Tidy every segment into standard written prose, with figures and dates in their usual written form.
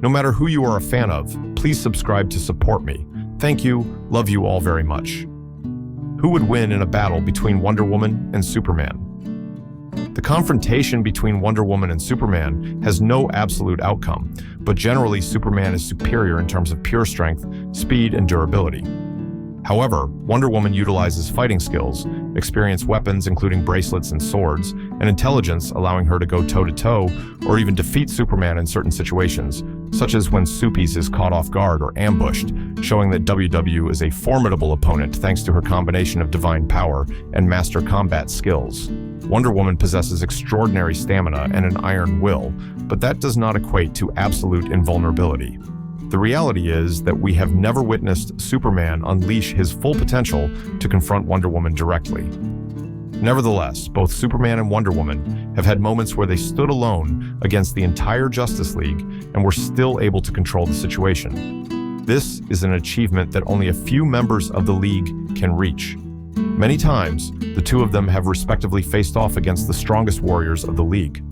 No matter who you are a fan of, please subscribe to support me. Thank you, love you all very much. Who would win in a battle between Wonder Woman and Superman? The confrontation between Wonder Woman and Superman has no absolute outcome, but generally Superman is superior in terms of pure strength, speed, and durability. However, Wonder Woman utilizes fighting skills, experienced weapons including bracelets and swords, and intelligence allowing her to go toe-to-toe or even defeat Superman in certain situations, such as when Supes is caught off guard or ambushed, showing that WW is a formidable opponent thanks to her combination of divine power and master combat skills. Wonder Woman possesses extraordinary stamina and an iron will, but that does not equate to absolute invulnerability. The reality is that we have never witnessed Superman unleash his full potential to confront Wonder Woman directly. Nevertheless, both Superman and Wonder Woman have had moments where they stood alone against the entire Justice League and were still able to control the situation. This is an achievement that only a few members of the League can reach. Many times, the two of them have respectively faced off against the strongest warriors of the League.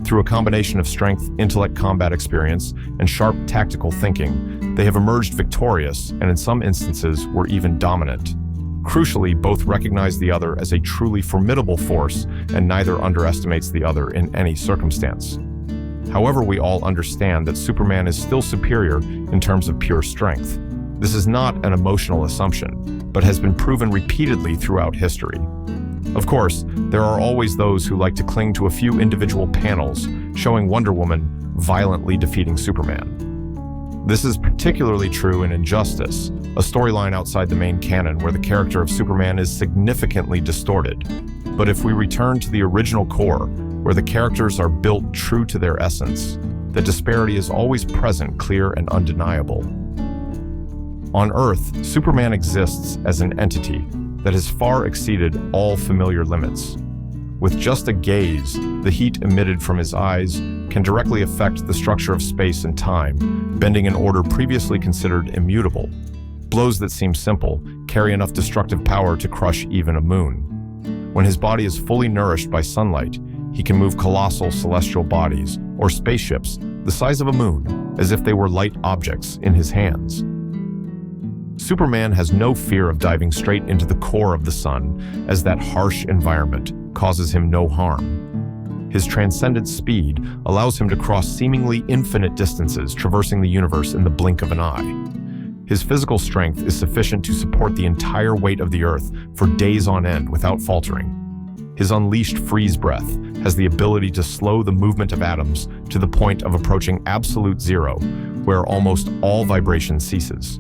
Through a combination of strength, intellect, combat experience, and sharp tactical thinking, they have emerged victorious and in some instances were even dominant. Crucially, both recognize the other as a truly formidable force and neither underestimates the other in any circumstance. However, we all understand that Superman is still superior in terms of pure strength. This is not an emotional assumption, but has been proven repeatedly throughout history. Of course, there are always those who like to cling to a few individual panels, showing Wonder Woman violently defeating Superman. This is particularly true in Injustice, a storyline outside the main canon where the character of Superman is significantly distorted. But if we return to the original core, where the characters are built true to their essence, the disparity is always present, clear, and undeniable. On Earth, Superman exists as an entity that has far exceeded all familiar limits. With just a gaze, the heat emitted from his eyes can directly affect the structure of space and time, bending an order previously considered immutable. Blows that seem simple carry enough destructive power to crush even a moon. When his body is fully nourished by sunlight, he can move colossal celestial bodies, or spaceships, the size of a moon, as if they were light objects in his hands. Superman has no fear of diving straight into the core of the sun, as that harsh environment causes him no harm. His transcendent speed allows him to cross seemingly infinite distances, traversing the universe in the blink of an eye. His physical strength is sufficient to support the entire weight of the Earth for days on end without faltering. His unleashed freeze breath has the ability to slow the movement of atoms to the point of approaching absolute zero, where almost all vibration ceases.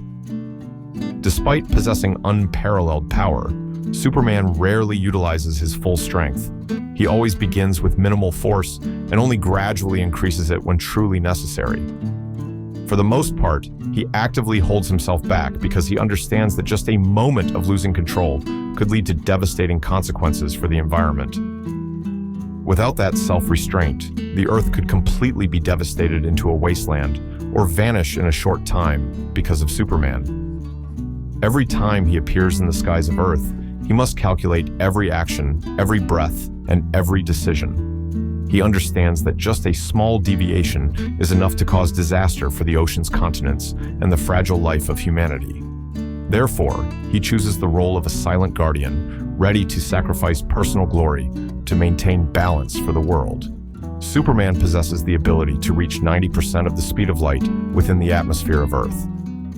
Despite possessing unparalleled power, Superman rarely utilizes his full strength. He always begins with minimal force and only gradually increases it when truly necessary. For the most part, he actively holds himself back because he understands that just a moment of losing control could lead to devastating consequences for the environment. Without that self-restraint, the Earth could completely be devastated into a wasteland or vanish in a short time because of Superman. Every time he appears in the skies of Earth, he must calculate every action, every breath, and every decision. He understands that just a small deviation is enough to cause disaster for the ocean's continents and the fragile life of humanity. Therefore, he chooses the role of a silent guardian, ready to sacrifice personal glory to maintain balance for the world. Superman possesses the ability to reach 90% of the speed of light within the atmosphere of Earth.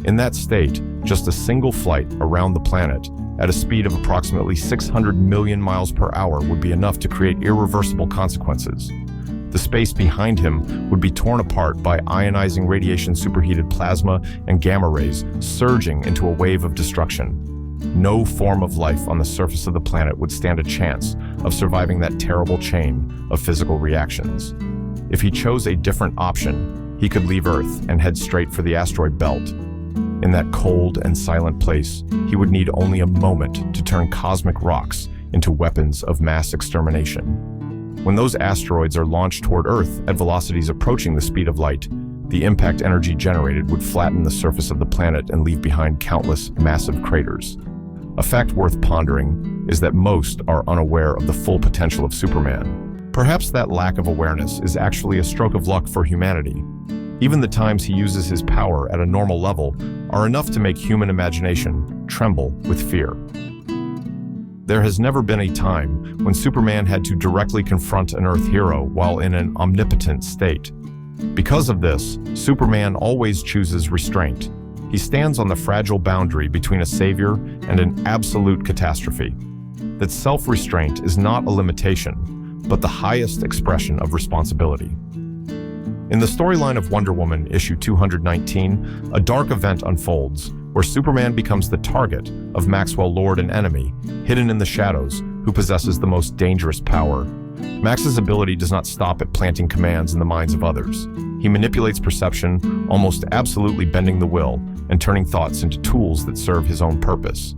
In that state, just a single flight around the planet at a speed of approximately 600 million miles per hour would be enough to create irreversible consequences. The space behind him would be torn apart by ionizing radiation, superheated plasma, and gamma rays surging into a wave of destruction. No form of life on the surface of the planet would stand a chance of surviving that terrible chain of physical reactions. If he chose a different option, he could leave Earth and head straight for the asteroid belt. In that cold and silent place, he would need only a moment to turn cosmic rocks into weapons of mass extermination. When those asteroids are launched toward Earth at velocities approaching the speed of light, the impact energy generated would flatten the surface of the planet and leave behind countless massive craters. A fact worth pondering is that most are unaware of the full potential of Superman. Perhaps that lack of awareness is actually a stroke of luck for humanity. Even the times he uses his power at a normal level are enough to make human imagination tremble with fear. There has never been a time when Superman had to directly confront an Earth hero while in an omnipotent state. Because of this, Superman always chooses restraint. He stands on the fragile boundary between a savior and an absolute catastrophe. That self-restraint is not a limitation, but the highest expression of responsibility. In the storyline of Wonder Woman, issue 219, a dark event unfolds, where Superman becomes the target of Maxwell Lord, an enemy, hidden in the shadows, who possesses the most dangerous power. Max's ability does not stop at planting commands in the minds of others. He manipulates perception, almost absolutely bending the will, and turning thoughts into tools that serve his own purpose.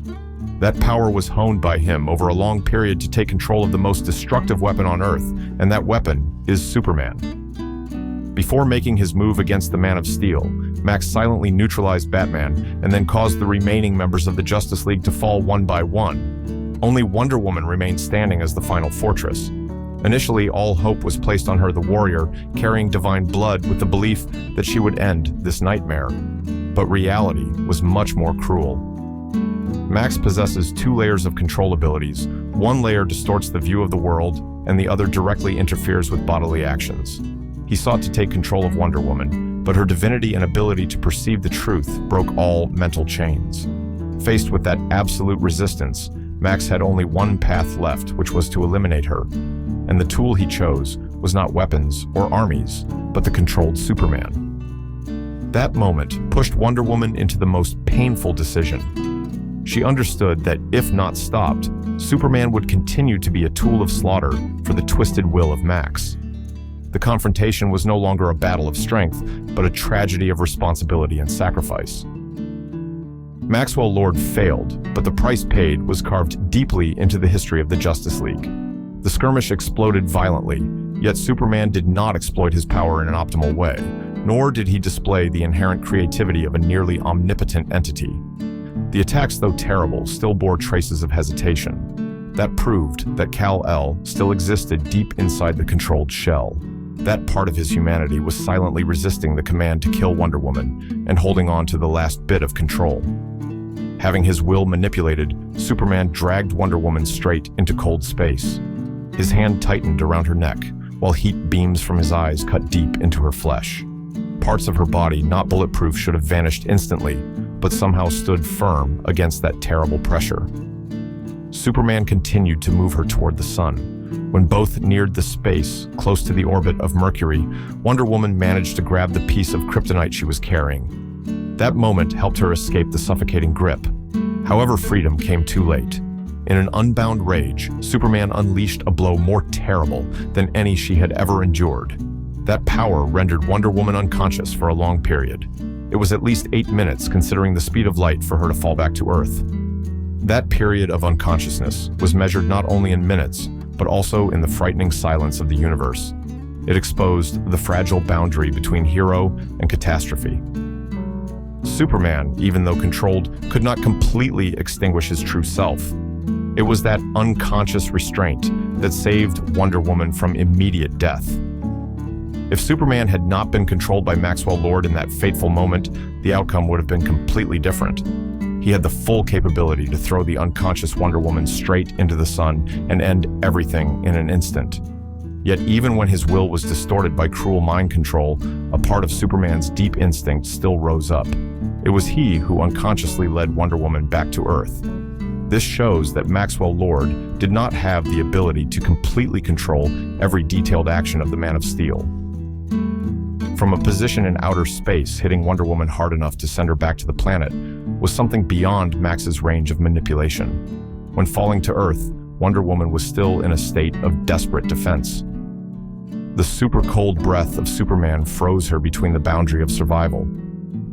That power was honed by him over a long period to take control of the most destructive weapon on Earth, and that weapon is Superman. Before making his move against the Man of Steel, Max silently neutralized Batman and then caused the remaining members of the Justice League to fall one by one. Only Wonder Woman remained standing as the final fortress. Initially, all hope was placed on her, the warrior, carrying divine blood with the belief that she would end this nightmare. But reality was much more cruel. Max possesses two layers of control abilities. One layer distorts the view of the world, and the other directly interferes with bodily actions. He sought to take control of Wonder Woman, but her divinity and ability to perceive the truth broke all mental chains. Faced with that absolute resistance, Max had only one path left, which was to eliminate her. And the tool he chose was not weapons or armies, but the controlled Superman. That moment pushed Wonder Woman into the most painful decision. She understood that if not stopped, Superman would continue to be a tool of slaughter for the twisted will of Max. The confrontation was no longer a battle of strength, but a tragedy of responsibility and sacrifice. Maxwell Lord failed, but the price paid was carved deeply into the history of the Justice League. The skirmish exploded violently, yet Superman did not exploit his power in an optimal way, nor did he display the inherent creativity of a nearly omnipotent entity. The attacks, though terrible, still bore traces of hesitation. That proved that Kal-El still existed deep inside the controlled shell. That part of his humanity was silently resisting the command to kill Wonder Woman and holding on to the last bit of control. Having his will manipulated, Superman dragged Wonder Woman straight into cold space. His hand tightened around her neck, while heat beams from his eyes cut deep into her flesh. Parts of her body, not bulletproof, should have vanished instantly, but somehow stood firm against that terrible pressure. Superman continued to move her toward the sun. When both neared the space close to the orbit of Mercury, Wonder Woman managed to grab the piece of kryptonite she was carrying. That moment helped her escape the suffocating grip. However, freedom came too late. In an unbound rage, Superman unleashed a blow more terrible than any she had ever endured. That power rendered Wonder Woman unconscious for a long period. It was at least 8 minutes, considering the speed of light, for her to fall back to Earth. That period of unconsciousness was measured not only in minutes, but also in the frightening silence of the universe. It exposed the fragile boundary between hero and catastrophe. Superman, even though controlled, could not completely extinguish his true self. It was that unconscious restraint that saved Wonder Woman from immediate death. If Superman had not been controlled by Maxwell Lord in that fateful moment, the outcome would have been completely different. He had the full capability to throw the unconscious Wonder Woman straight into the sun and end everything in an instant. Yet even when his will was distorted by cruel mind control, a part of Superman's deep instinct still rose up. It was he who unconsciously led Wonder Woman back to Earth. This shows that Maxwell Lord did not have the ability to completely control every detailed action of the Man of Steel. From a position in outer space, hitting Wonder Woman hard enough to send her back to the planet was something beyond Max's range of manipulation. When falling to Earth, Wonder Woman was still in a state of desperate defense. The super cold breath of Superman froze her between the boundary of survival.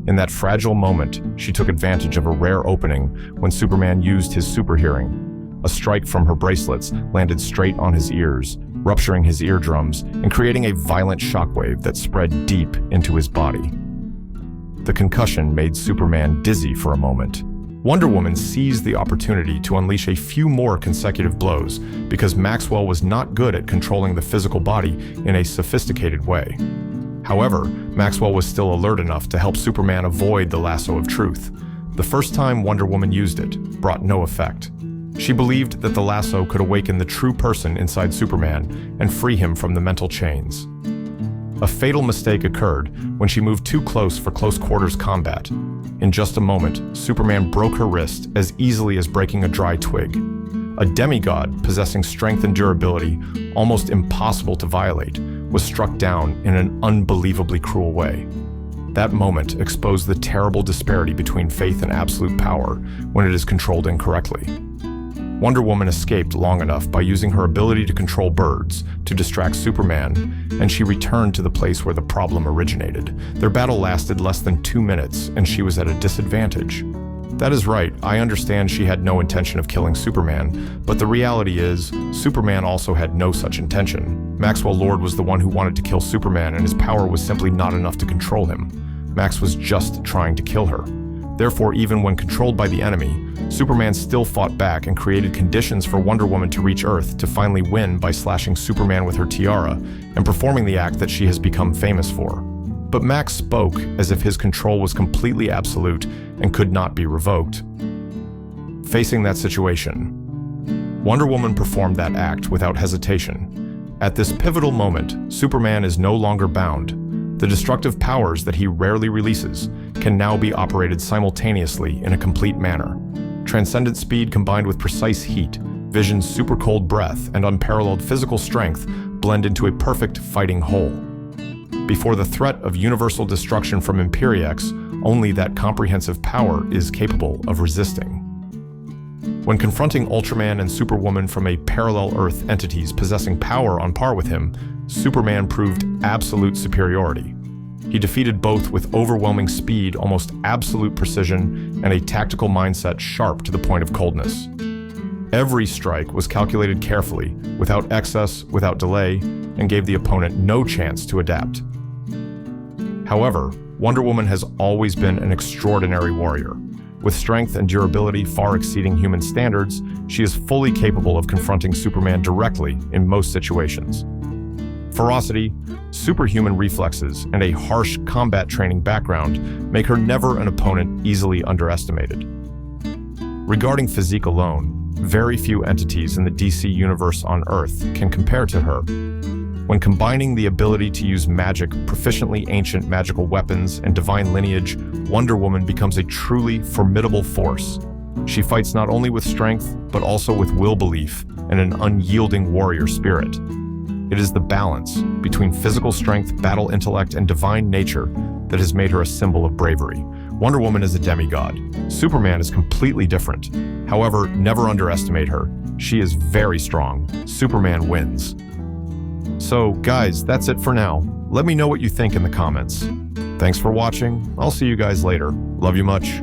In that fragile moment, she took advantage of a rare opening when Superman used his super hearing. A strike from her bracelets landed straight on his ears, rupturing his eardrums and creating a violent shockwave that spread deep into his body. The concussion made Superman dizzy for a moment. Wonder Woman seized the opportunity to unleash a few more consecutive blows because Maxwell was not good at controlling the physical body in a sophisticated way. However, Maxwell was still alert enough to help Superman avoid the lasso of truth. The first time Wonder Woman used it brought no effect. She believed that the lasso could awaken the true person inside Superman and free him from the mental chains. A fatal mistake occurred when she moved too close for close quarters combat. In just a moment, Superman broke her wrist as easily as breaking a dry twig. A demigod possessing strength and durability, almost impossible to violate, was struck down in an unbelievably cruel way. That moment exposed the terrible disparity between faith and absolute power when it is controlled incorrectly. Wonder Woman escaped long enough by using her ability to control birds to distract Superman, and she returned to the place where the problem originated. Their battle lasted less than 2 minutes, and she was at a disadvantage. That is right, I understand she had no intention of killing Superman, but the reality is, Superman also had no such intention. Maxwell Lord was the one who wanted to kill Superman, and his power was simply not enough to control him. Max was just trying to kill her. Therefore, even when controlled by the enemy, Superman still fought back and created conditions for Wonder Woman to reach Earth to finally win by slashing Superman with her tiara and performing the act that she has become famous for. But Max spoke as if his control was completely absolute and could not be revoked. Facing that situation, Wonder Woman performed that act without hesitation. At this pivotal moment, Superman is no longer bound. The destructive powers that he rarely releases can now be operated simultaneously in a complete manner. Transcendent speed combined with precise heat, Vision's super cold breath, and unparalleled physical strength blend into a perfect fighting whole. Before the threat of universal destruction from Imperiex, only that comprehensive power is capable of resisting. When confronting Ultraman and Superwoman from a parallel Earth entities possessing power on par with him, Superman proved absolute superiority. He defeated both with overwhelming speed, almost absolute precision, and a tactical mindset sharp to the point of coldness. Every strike was calculated carefully, without excess, without delay, and gave the opponent no chance to adapt. However, Wonder Woman has always been an extraordinary warrior. With strength and durability far exceeding human standards, she is fully capable of confronting Superman directly in most situations. Ferocity, superhuman reflexes, and a harsh combat training background make her never an opponent easily underestimated. Regarding physique alone, very few entities in the DC universe on Earth can compare to her. When combining the ability to use magic, proficiently ancient magical weapons, and divine lineage, Wonder Woman becomes a truly formidable force. She fights not only with strength, but also with will belief and an unyielding warrior spirit. It is the balance between physical strength, battle intellect, and divine nature that has made her a symbol of bravery. Wonder Woman is a demigod. Superman is completely different. However, never underestimate her. She is very strong. Superman wins. So, guys, that's it for now. Let me know what you think in the comments. Thanks for watching. I'll see you guys later. Love you much.